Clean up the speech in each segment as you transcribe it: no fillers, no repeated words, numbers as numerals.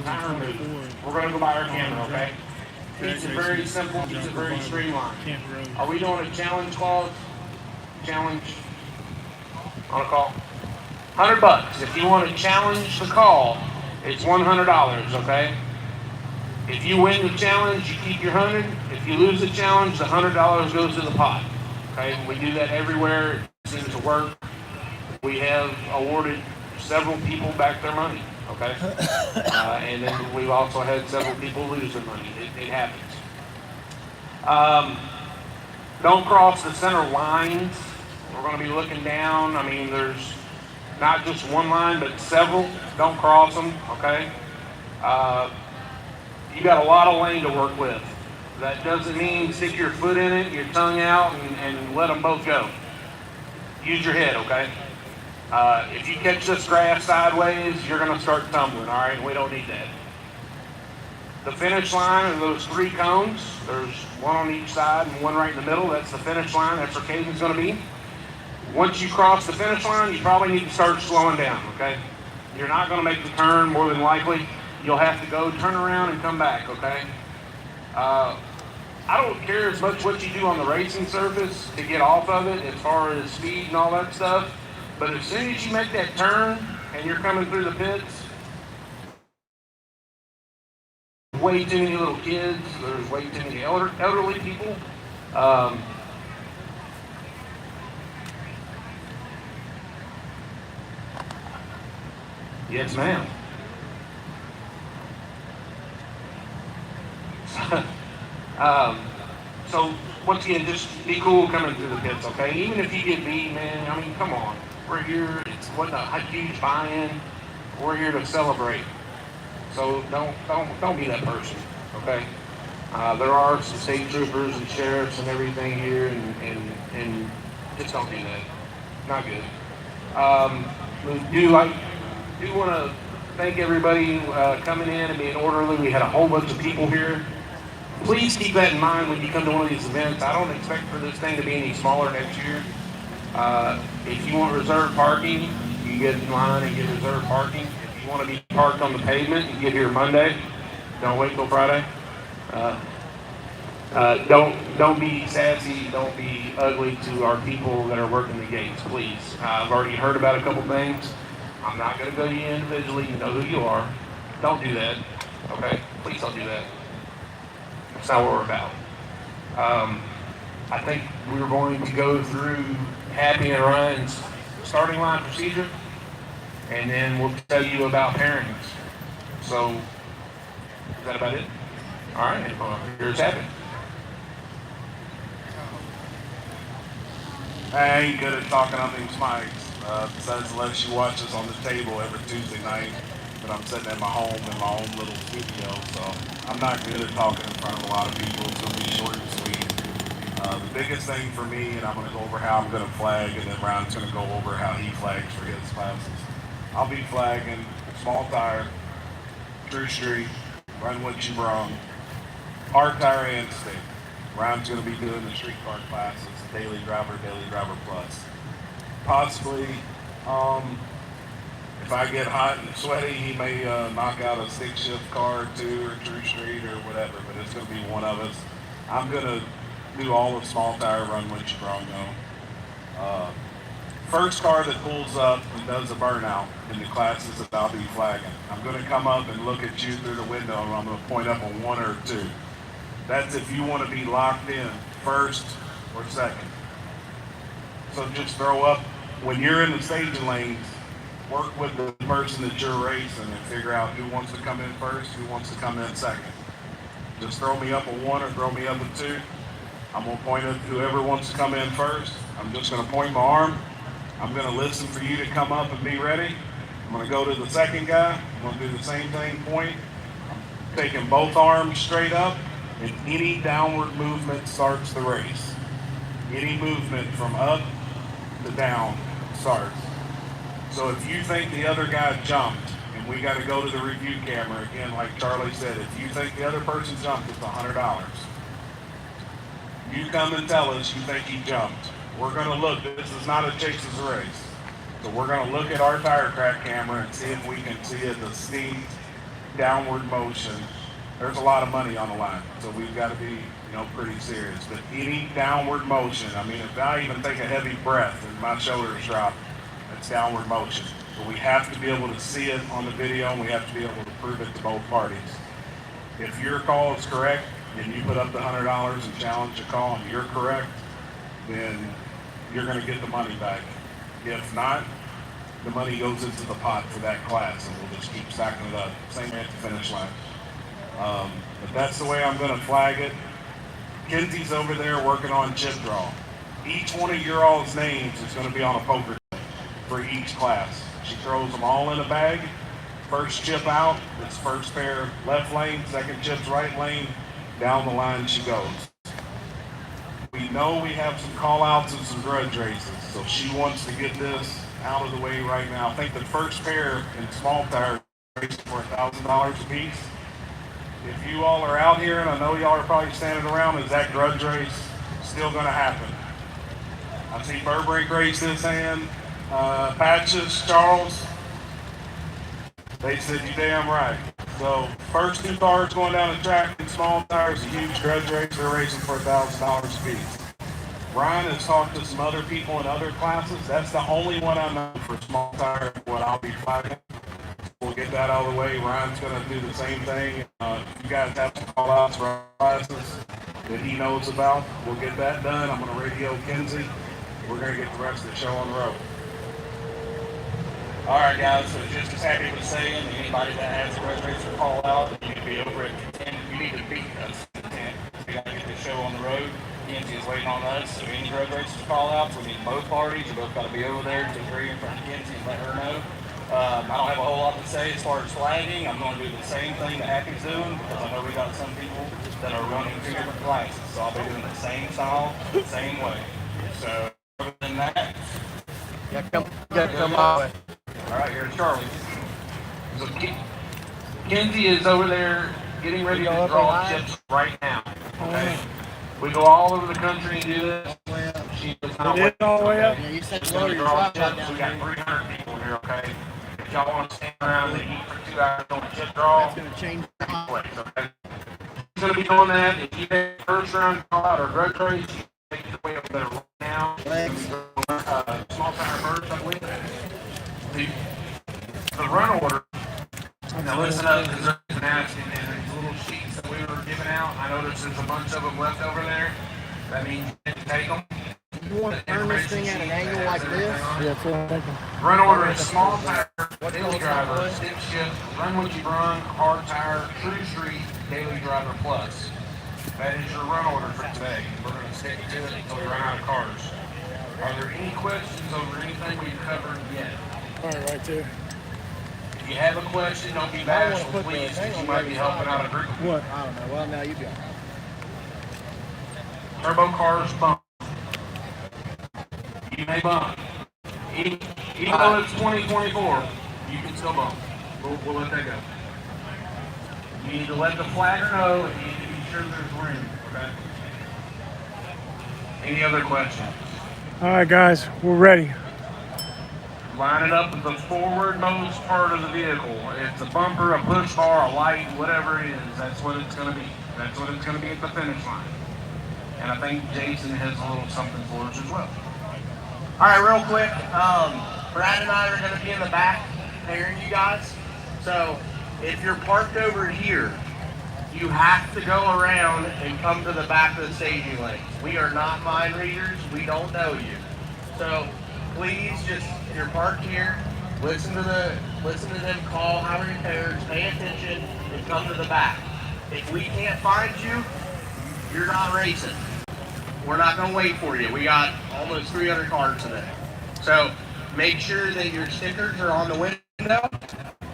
timer moves. We're going to go by our camera, okay? Keeps it very simple, keeps it very streamlined. Are we doing a challenge clause? Challenge on a call? $100. If you want to challenge the call, it's $100, okay? If you win the challenge, you keep your 100. If you lose the challenge, the $100 goes to the pot. Okay, we do that everywhere. It seems to work. We have awarded several people back their money. Okay, and then we've also had several people lose their money. It happens. Don't cross the center lines. We're going to be looking down. I mean, there's not just one line, but several. Don't cross them. Okay. You got a lot of lane to work with. That doesn't mean stick your foot in it, your tongue out, and let them both go. Use your head, okay? If you catch this grass sideways, you're going to start tumbling, all right? We don't need that. The finish line are those 3 cones. There's one on each side and one right in the middle. That's the finish line. That's where Caden's going to be. Once you cross the finish line, you probably need to start slowing down, okay? You're not going to make the turn more than likely. You'll have to go turn around and come back, okay? I don't care as much what you do on the racing surface to get off of it as far as speed and all that stuff, but as soon as you make that turn and you're coming through the pits, way too many little kids, there's way too many elderly people. Yes, ma'am. So once again, just be cool coming through the pits, okay? Even if you get beat, man, I mean, come on. We're here, it wasn't a huge buy-in. We're here to celebrate. So don't be that person, okay? There are some state troopers and sheriffs and everything here, and just don't do that. Not good. We do want to thank everybody coming in and being orderly. We had a whole bunch of people here. Please keep that in mind when you come to one of these events. I don't expect for this thing to be any smaller next year. If you want reserved parking, you get in line and get reserved parking. If you want to be parked on the pavement, you get here Monday. Don't wait till Friday. Don't be sassy. Don't be ugly to our people that are working the gates, please. I've already heard about a couple things. I'm not going to go to you individually. You know who you are. Don't do that. Okay? Please don't do that. That's not what we're about. I think we're going to go through Happy and Ryan's starting line procedure, and then we'll tell you about pairings. So, is that about it? All right, here's Happy. I ain't good at talking on these mics. Besides unless you watch us on the table every Tuesday night, but I'm sitting at my home in my own little studio, so I'm not good at talking in front of a lot of people. It's going to be short and sweet. The biggest thing for me, and I'm going to go over how I'm going to flag, and then Ryan's going to go over how he flags for his classes. I'll be flagging small tire, true street, run what you brung, hard tire and stick. Ryan's going to be doing the street car classes, daily driver plus. Possibly, if I get hot and sweaty, he may knock out a stick shift car or two or true street or whatever, but it's going to be one of us. I'm going to do all the small tire run what you brung though. First car that pulls up and does a burnout in the classes that I'll be flagging, I'm going to come up and look at you through the window and I'm going to point up on 1 or 2. That's if you want to be locked in first or second. So just throw up, when you're in the staging lanes, work with the person that you're racing and figure out who wants to come in first, who wants to come in second. Just throw me up a 1 or throw me up a 2. I'm going to point at whoever wants to come in first. I'm just going to point my arm. I'm going to listen for you to come up and be ready. I'm going to go to the second guy. I'm going to do the same thing, point. I'm taking both arms straight up, and any downward movement starts the race. Any movement from up to down starts. So if you think the other guy jumped, and we got to go to the review camera, again, like Charlie said, if you think the other person jumped, it's $100. You come and tell us you think he jumped. We're going to look. This is not a chases race. So we're going to look at our tire track camera and see if we can see a distinct downward motion, there's a lot of money on the line. So we've got to be, pretty serious. But any downward motion, I mean, if I even take a heavy breath and my shoulders drop, that's downward motion. But we have to be able to see it on the video, and we have to be able to prove it to both parties. If your call is correct and you put up the $100 and challenge the call and you're correct, then you're going to get the money back. If not, the money goes into the pot for that class, and we'll just keep stacking it up. Same at the finish line. But that's the way I'm going to flag it. Kenzie's over there working on chip draw. Each one of your all's names is going to be on a poker chip for each class. She throws them all in a bag. First chip out, it's first pair left lane, second chip's right lane, down the line she goes. We know we have some call outs and some grudge races, so she wants to get this out of the way right now. I think the first pair in small tire racing for $1,000 a piece. If you all are out here, and I know y'all are probably standing around, is that grudge race still going to happen? I see Burbank raise his hand. Patches, Charles, they said you damn right. So first two cars going down the track in small tires, a huge grudge race, they're racing for $1,000 a piece. Brian has talked to some other people in other classes. That's the only one I know for small tire, what I'll be flagging. We'll get that out of the way. Ryan's going to do the same thing. If you guys have some call outs for classes that he knows about, we'll get that done. I'm going to radio Kenzie. We're going to get the rest of the show on the road. All right, guys, so just as Happy was saying, anybody that has a grudge race or call out, you need to be over at 10. You need to beat us at 10. We got to get this show on the road. Kenzie is waiting on us. So any grudge races or call outs, we need both parties. You both got to be over there to agree in front of Kenzie and let her know. I don't have a whole lot to say as far as flagging. I'm going to do the same thing that Happy's doing because I know we got some people that are running two different classes. So I'll be doing the same style, the same way. So other than that, come on. All right, here's Charlie. So Kenzie is over there getting ready to draw chips right now. Okay. We go all over the country and do this. She does not wait. All the way up? Yeah, you said draw chips. We got 300 people here, okay? If y'all want to stand around and eat for 2 hours on a chip draw, That's going to change. okay? She's going to be doing that. If you take first round call out or grudge race, you take it away over there right now. Small tire first, I believe. The run order. Now listen up, because there's an asking and these little sheets that we were giving out. I noticed there's a bunch of them left over there. That means you can take them. You want to turn this thing at an angle like this? Yeah, that's what I'm thinking. Run order is small tire, daily driver, stick shift, run what you run, hard tire, true street, daily driver plus. That is your run order for today. We're going to stick to it until we run out of cars. Are there any questions over anything we've covered yet? All right there. If you have a question, don't be bashful, please, because you might be helping out a group. What? I don't know. Well, now you got it. Turbo cars bump. You may bump. Even though it's 2024, you can still bump. We'll let that go. You need to let the flagger know, and you need to be sure there's room, okay? Any other questions? All right, guys, we're ready. Line it up with the forwardmost part of the vehicle. It's a bumper, a push bar, a light, whatever it is. That's what it's going to be. That's what it's going to be at the finish line. And I think Jason has a little something for us as well. All right, real quick. Brad and I are going to be in the back pairing you guys. So if you're parked over here, you have to go around and come to the back of the staging lanes. We are not mind readers. We don't know you. So please just, if you're parked here, listen to them call how many pairs, pay attention, and come to the back. If we can't find you, you're not racing. We're not going to wait for you. We got almost 300 cars today. So make sure that your stickers are on the window,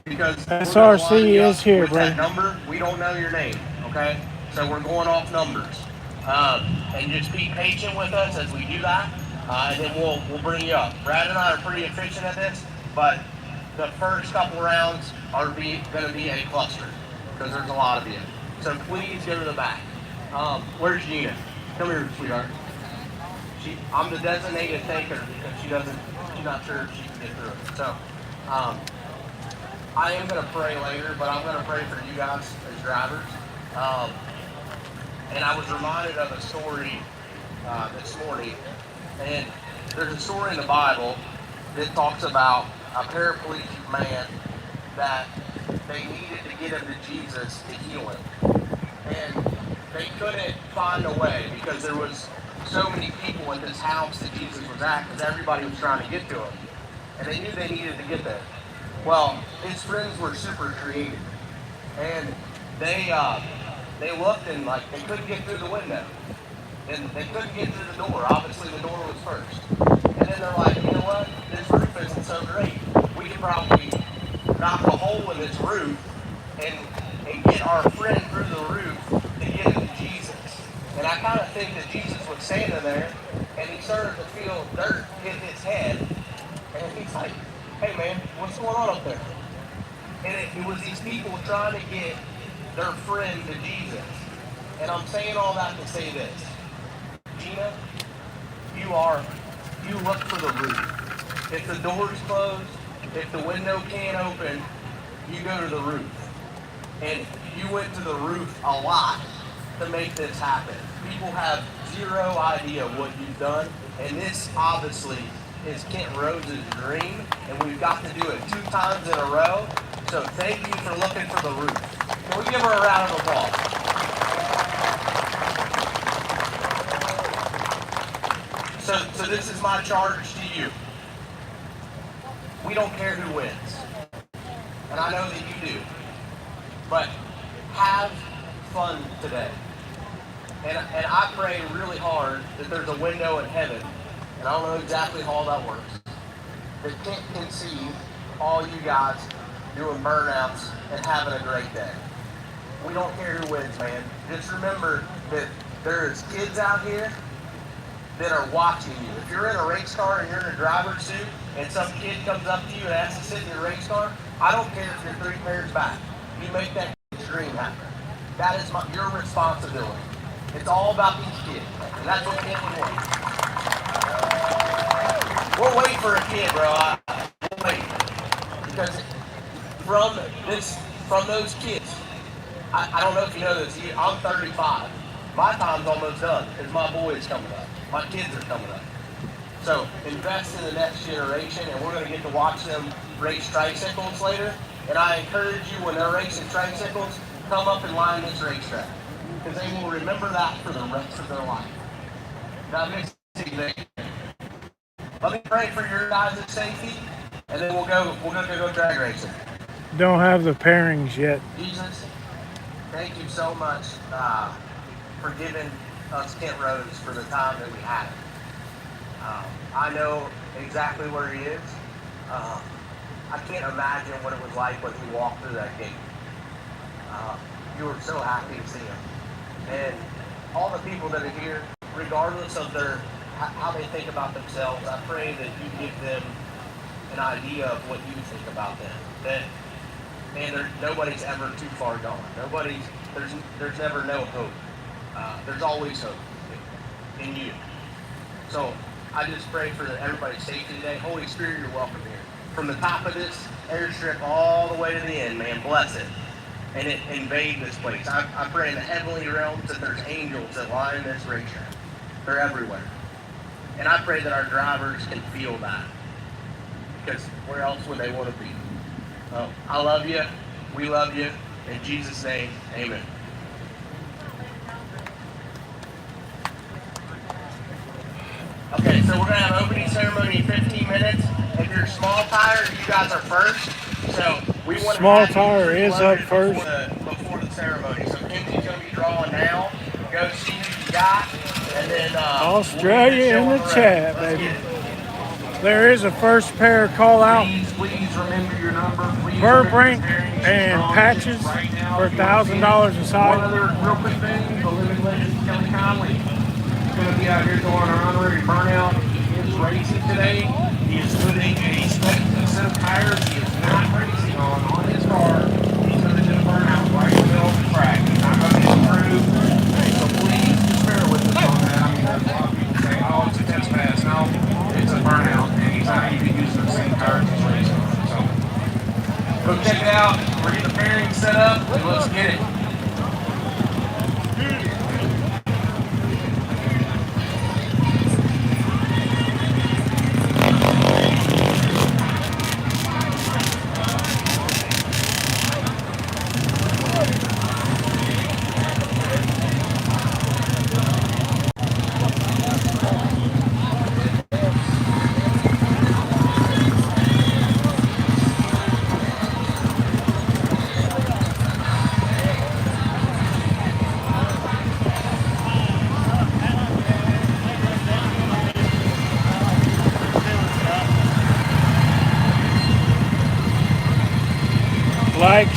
because SRC is here, with bro. that number, we don't know your name, okay? So we're going off numbers. And just be patient with us as we do that, and then we'll bring you up. Brad and I are pretty efficient at this, but the first couple rounds are going to be a cluster, because there's a lot of you. So please go to the back. Where's Gina? Come here, sweetheart. I'm the designated taker because she's not sure if she can get through it. So, I am going to pray later, but I'm going to pray for you guys as drivers. Um, and I was reminded of a story this morning. And there's a story in the Bible that talks about a paraplegic man that they needed to get him to Jesus to heal him. And they couldn't find a way because there was so many people at this house that Jesus was at because everybody was trying to get to him. And they knew they needed to get there. Well, his friends were super creative. And they looked and like they couldn't get through the window. And they couldn't get through the door. Obviously the door was first. And then they're like, you know what? This roof isn't so great. We could probably knock a hole in this roof and get our friend through the roof to get him to Jesus. And I kind of think that Jesus was standing there and he started to feel dirt hit his head. And he's like, hey man, what's going on up there? And it was these people trying to get their friend to Jesus. And I'm saying all that to say this. Gina, you look for the roof. If the door's closed, if the window can't open, you go to the roof. And you went to the roof a lot to make this happen. People have zero idea what you've done. And this obviously is Kent Rose's dream. And we've got to do it 2 times in a row. So thank you for looking for the roof. Can we give her a round of applause? So this is my charge to you. We don't care who wins. And I know that you do. But have fun today. And I pray really hard that there's a window in heaven, and I don't know exactly how all that works, that Kent can see all you guys doing burnouts and having a great day. We don't care who wins, man. Just remember that there's kids out here that are watching you. If you're in a race car and you're in a driver's suit and some kid comes up to you and asks to sit in your race car, I don't care if you're 3 pairs back. You make that kid's dream happen. That is your responsibility. It's all about these kids. And that's what Kent would want. We'll wait for a kid, bro. We'll wait. Because from those kids, I don't know if you know this, I'm 35. My time's almost done because my boy is coming up. My kids are coming up. So invest in the next generation, and we're going to get to watch them race tricycles later. And I encourage you, when they're racing tricycles, come up and line this racetrack, because they will remember that for the rest of their life. Now, miss anything. Let me pray for your guys' safety, and then we're going to go drag racing. Don't have the pairings yet. Jesus, thank you so much for giving us Kent Rose for the time that we had him. I know exactly where he is. I can't imagine what it was like when he walked through that gate. You were so happy to see him. And all the people that are here, regardless of how they think about themselves, I pray that you give them an idea of what you think about them. That, man, nobody's ever too far gone. There's never no hope. There's always hope in you. So I just pray for everybody's safety today. Holy Spirit, you're welcome here. From the top of this airstrip all the way to the end, man, bless it. And it invade this place. I pray in the heavenly realms that there's angels that line this racetrack. They're everywhere. And I pray that our drivers can feel that. Because where else would they want to be? Oh, I love you. We love you. In Jesus' name, amen. Okay, so we're going to have opening ceremony in 15 minutes. If you're small tire, you guys are first. So we want Small tire is up first. Before the ceremony. So Kenzie's going to be drawing now. Go see who you got. And then Australia in the chat, baby. There is a first pair call out. Please remember your number. Burbrink and patches for $1,000 a One side. other real quick thing, the living legend Kelly Conley is going to be out here doing our honorary burnout. He is racing today. He is putting a set of tires he is not racing on his car. He's going to do a burnout right in the middle of the track. He's not going to get through. So please just bear with us on that. I mean, there's a lot of people say, oh, it's a test pass. No, it's a burnout, and he's not even using the same tires he's racing on. So go check it out.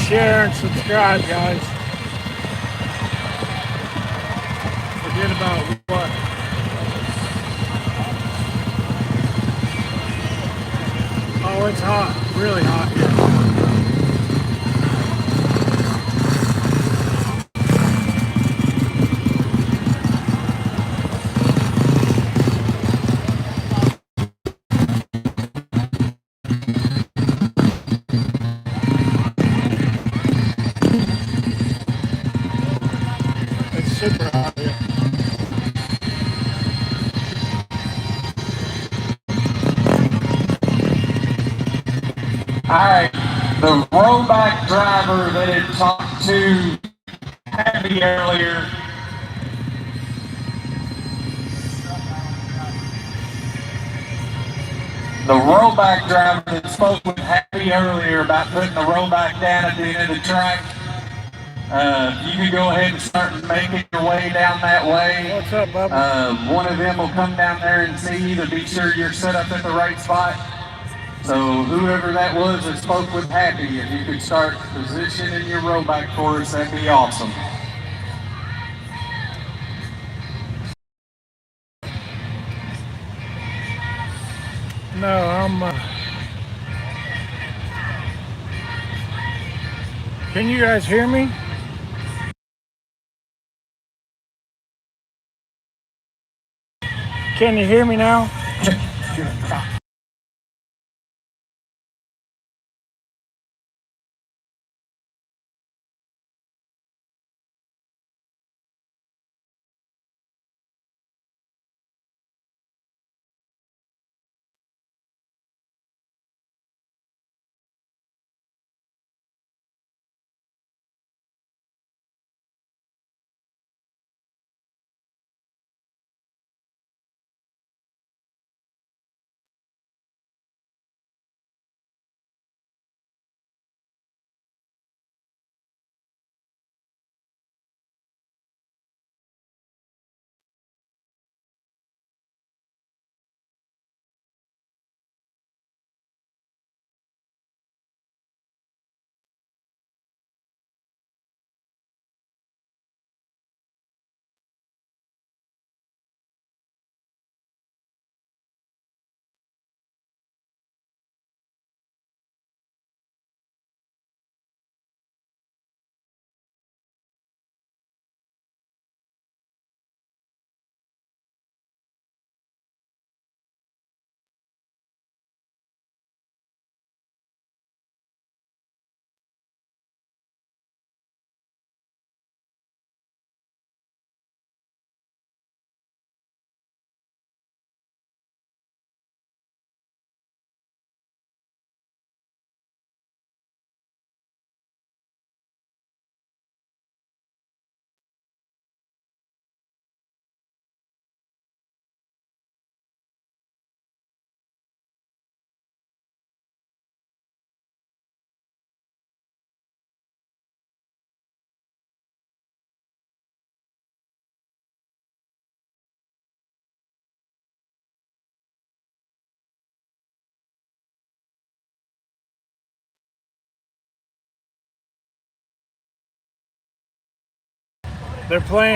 share, and subscribe, guys. Forget about what. Oh, it's hot. Really hot here. It's super hot here. Alright, the rollback driver that had talked to Happy earlier. The rollback driver that spoke with Happy earlier about putting the rollback down at the end of the track. You can go ahead and start making your way down that way. What's up, Bubba? One of them will come down there and see you to be sure you're set up at the right spot. So whoever that was that spoke with Happy, if you could start positioning your rollback for us, that'd be awesome. No, I'm. Can you guys hear me? Can you hear me now? They're playing.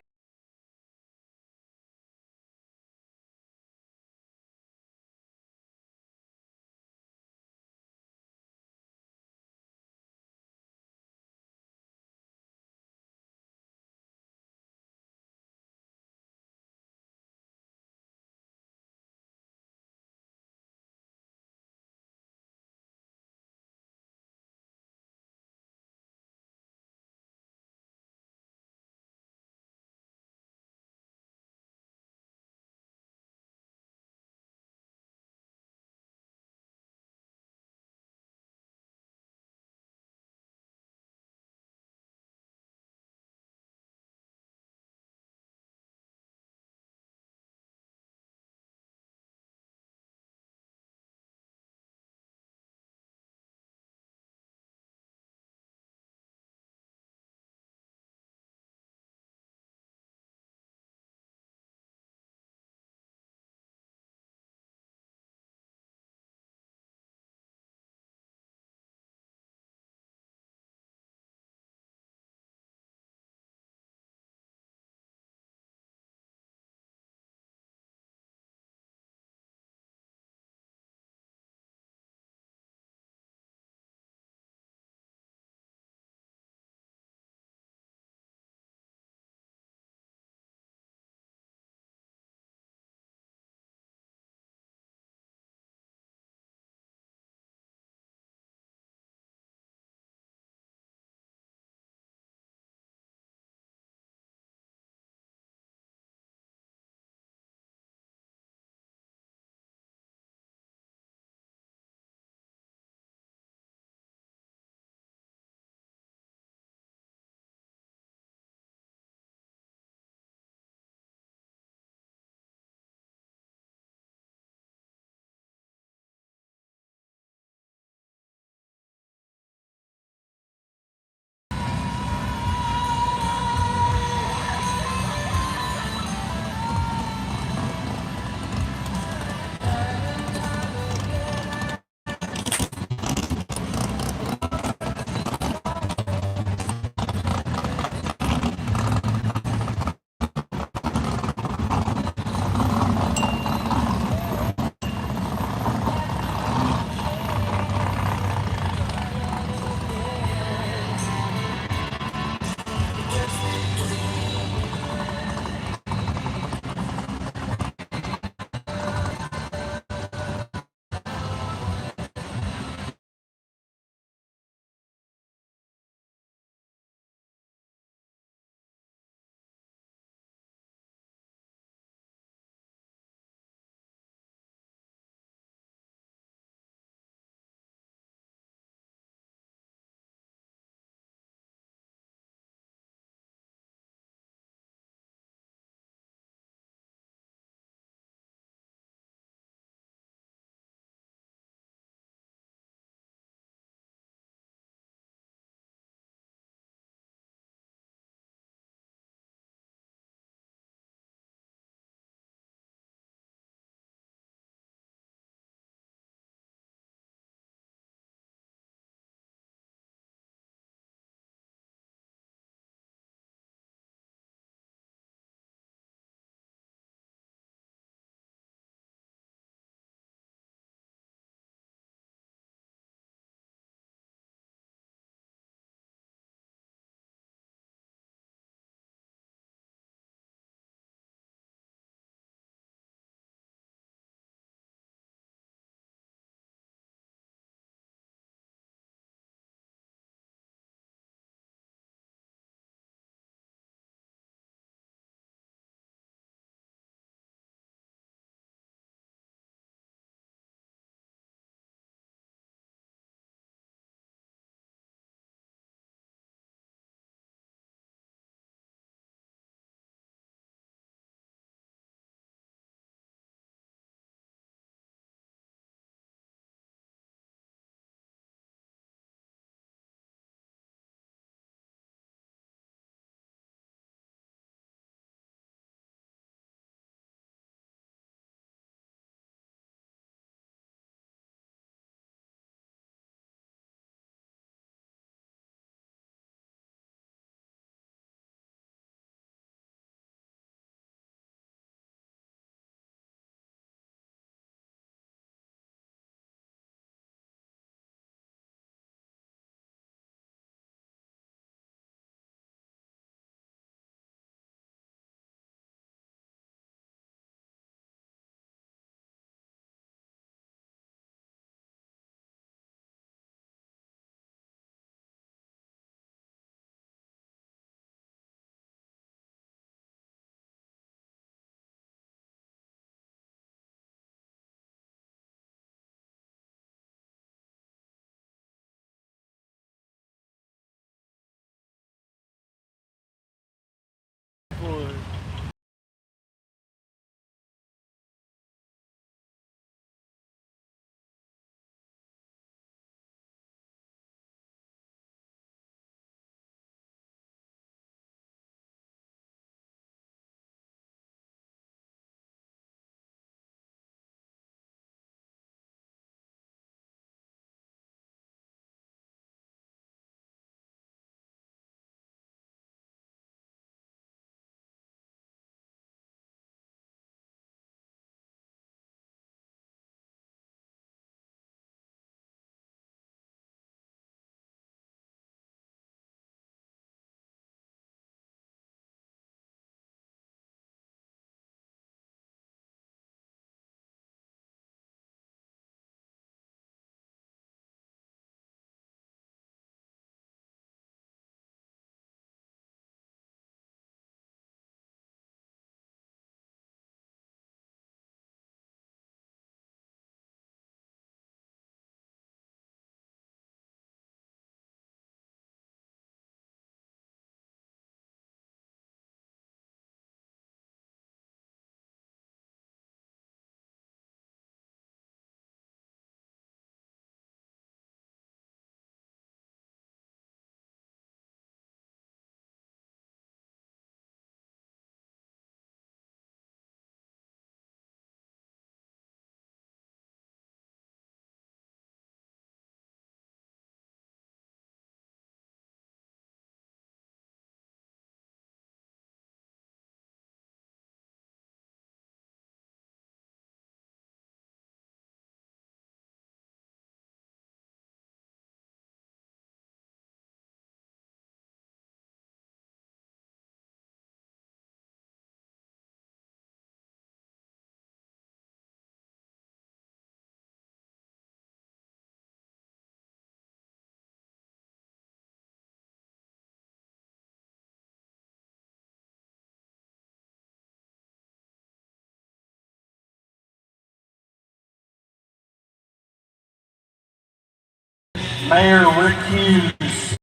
Mayor Rick Hughes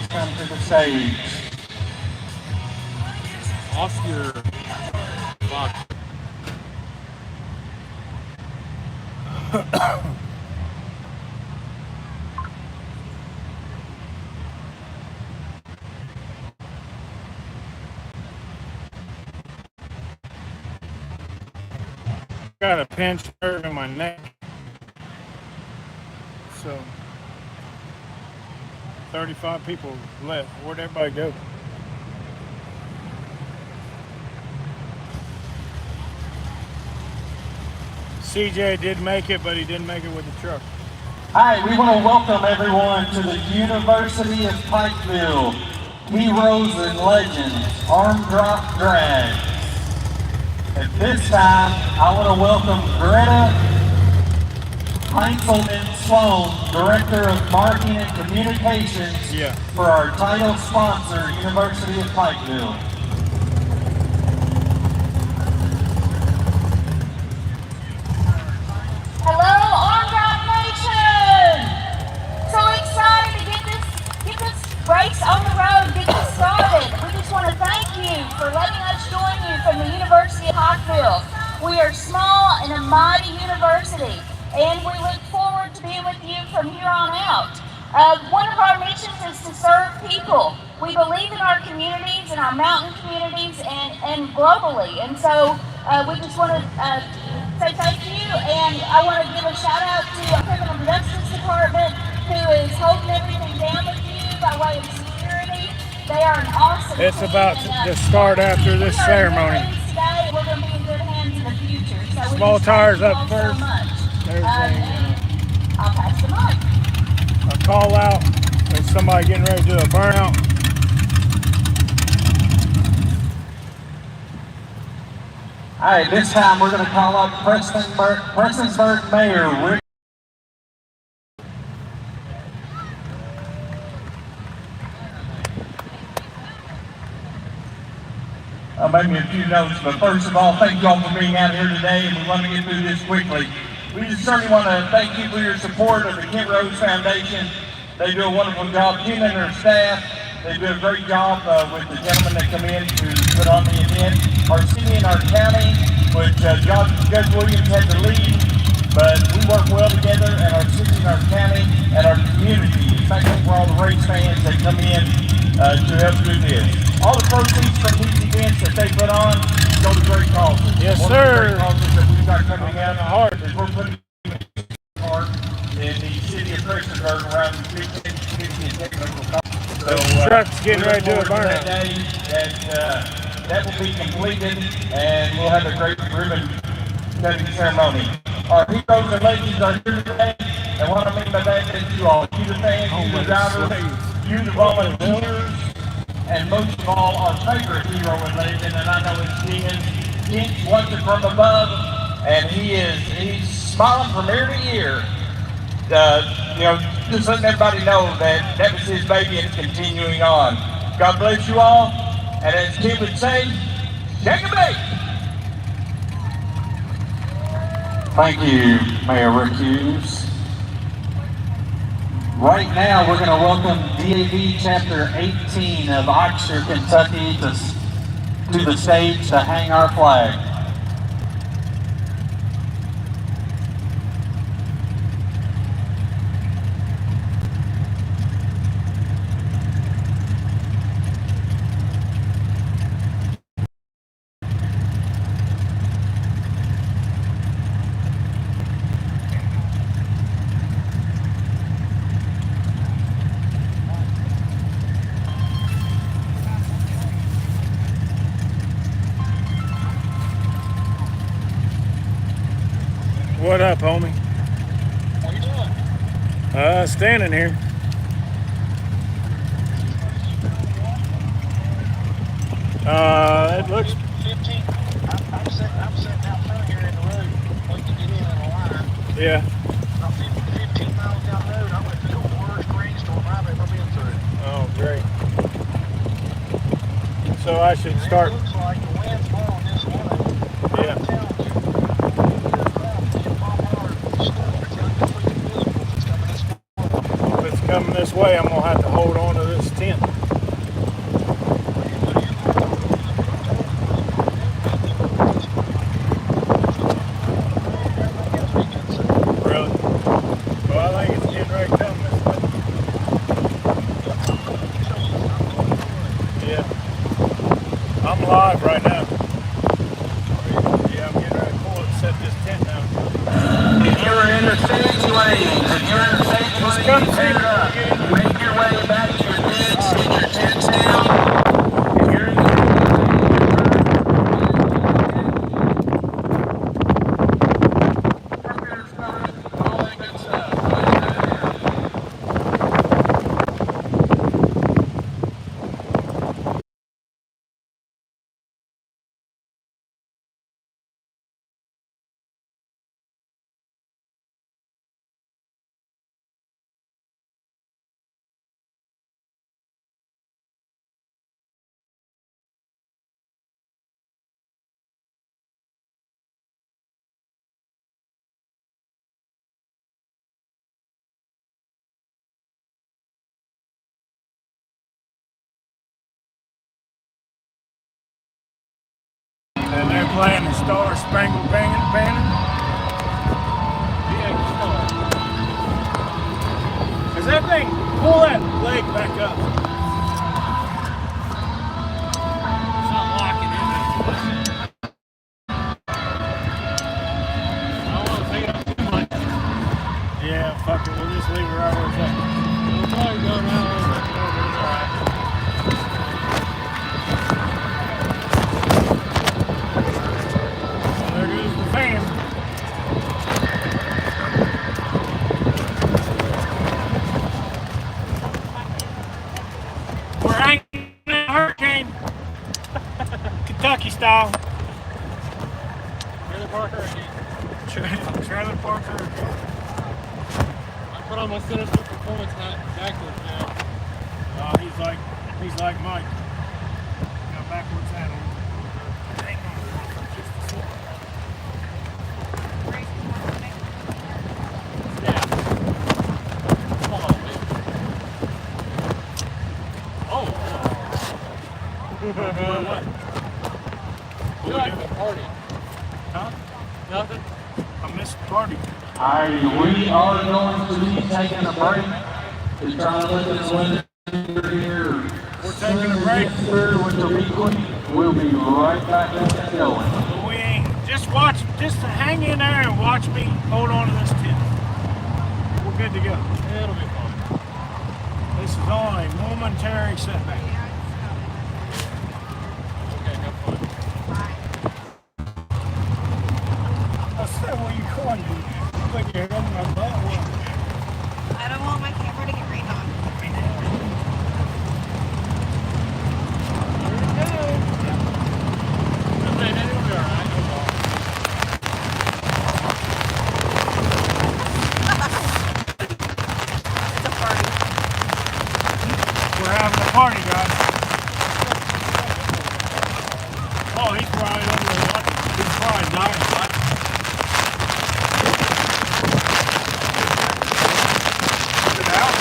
come to the stage. Off your box. Got a pinched nerve in my neck. So 35 people left. Where'd everybody go? CJ did make it, but he didn't make it with the truck. Hi, we want to welcome everyone to the University of Pikeville Heroes and Legends Arm Drop Drag. At this time, I want to welcome Greta Heinzelman Sloan, Director of Marketing and Communications for our title sponsor, University of Pikeville. Hello, Arm Drop Nation! So excited to get this race on the road, get this started. We just want to thank you for letting us join you from the University of Pikeville. We are small and a mighty university, and we look forward to being with you from here on out. One of our missions is to serve people. We believe in our communities, in our mountain communities, and globally. And so we just want to say thank you, and I want to give a shout out to our Criminal Justice Department, who is holding everything down with you by way of security. They are an awesome It's team, about and, to start after this ceremony. Today, we're going to be in good hands in the future. So Small tires up so first. much. There's I'll pass the mic. a call out. There's somebody getting ready to do a burnout. All right, this time we're going to call up Prestonsburg Mayor Rick. Maybe a few notes, but first of all, thank you all for being out here today, and we want to get through this quickly. We just certainly want to thank you for your support of the Kent Rose Foundation. They do a wonderful job. Ken and their staff, they do a great job with the gentlemen that come in to put on the event. Our city and our county, which Judge Williams had to leave, but we work well together, and our city and our county and our community, especially for all the race fans that come in to help do this. All the proceeds from these events that they put on go to great causes. Yes, One sir. of the great causes that we've got coming out hard is we're putting park in the city of Prestonsburg around the 15th and technical college. So Truck's getting ready to do a burnout. that day that will be completed, and we'll have a great ribbon cutting ceremony. Our heroes and legends are here today, and what I mean by that is you all, you the fans, you the drivers, you the volunteers, and most of all, our favorite hero and legend, and I know it's Ken. Ken's watching from above, and he's smiling from ear to ear. Just letting everybody know that that was his baby and it's continuing on. God bless you all, and as Ken would say, shake a bake. Thank you, Mayor Rick Hughes. Right now, we're going to welcome DAV Chapter 18 of Oxford, Kentucky to the stage to hang our flag. What up, homie? What are you doing? Standing here. It looks 15. I'm sitting out front here in the road, waiting to get in the line. yeah. I'm 15 miles down the road. I'm going to the worst rainstorm I've ever been through. Oh, great. So I should start. It looks like the wind's blowing this way. Yeah. I'm telling you, way, I'm gonna have to hold on to this tent. Really? Well, I think it's getting ready to come this way. Yeah. I'm live right now. Yeah, I'm getting ready to pull it, set this tent down. If you're in the stage lanes, if you're in the stage lanes, tear it up. Make your way back to your tents, get your tents down. If you're in the all that good stuff. And they're playing the Star Spangled Banner. Is that thing, pull that leg back up. It's not locking in there. I don't want to take it up too much. Yeah, fuck it, we'll just leave it right where it's at. We'll probably go around a little bit more, but it's alright. There goes the fan. We're anchoring in a hurricane. Kentucky style. Trailer park hurricane. Trailer park hurricane. I put on my sinister performance hat backwards now. He's like Mike. Got backwards hat on. Hang on just a second. What? You like the party? Huh? Nothing? I missed the party. Alright, we are going to be taking a break. Just trying to let us know we're here. We're taking a break. With the weekly. We'll be right back going. But we ain't. Just hang in there and watch me hold on to this tent. We're good to go. It'll be fun. This is only a momentary setback. Okay, have fun. I said, what are you calling me? Like you're on my butt. I don't want my camera to get rained on. We're having a party, guys. Oh, he's probably over there watching. He's probably dying. Put it out.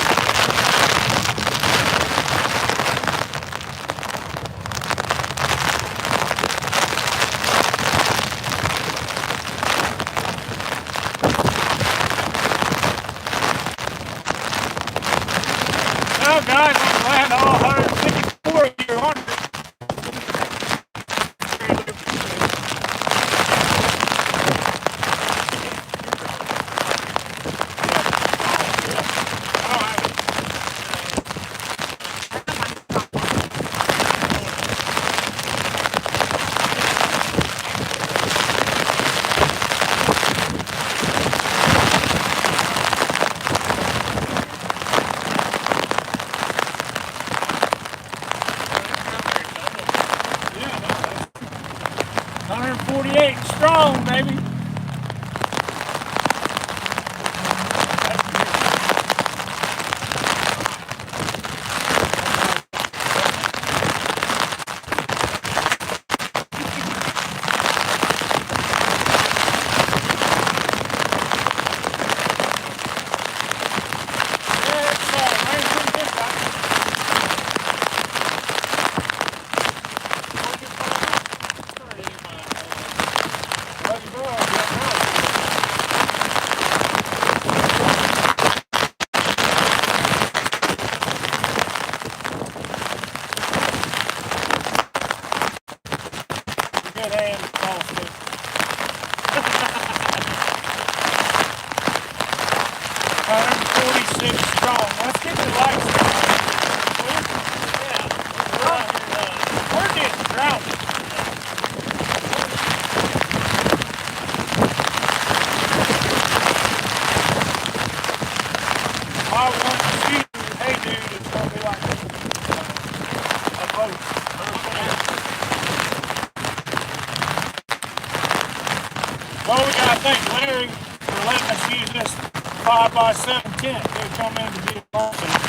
Well, guys, I'm glad all 154 of you are on it. Yeah, 148 strong, baby. Yeah, it's rain Well, we gotta thank Larry for letting us use this 5x7 tent. They come in to be awesome.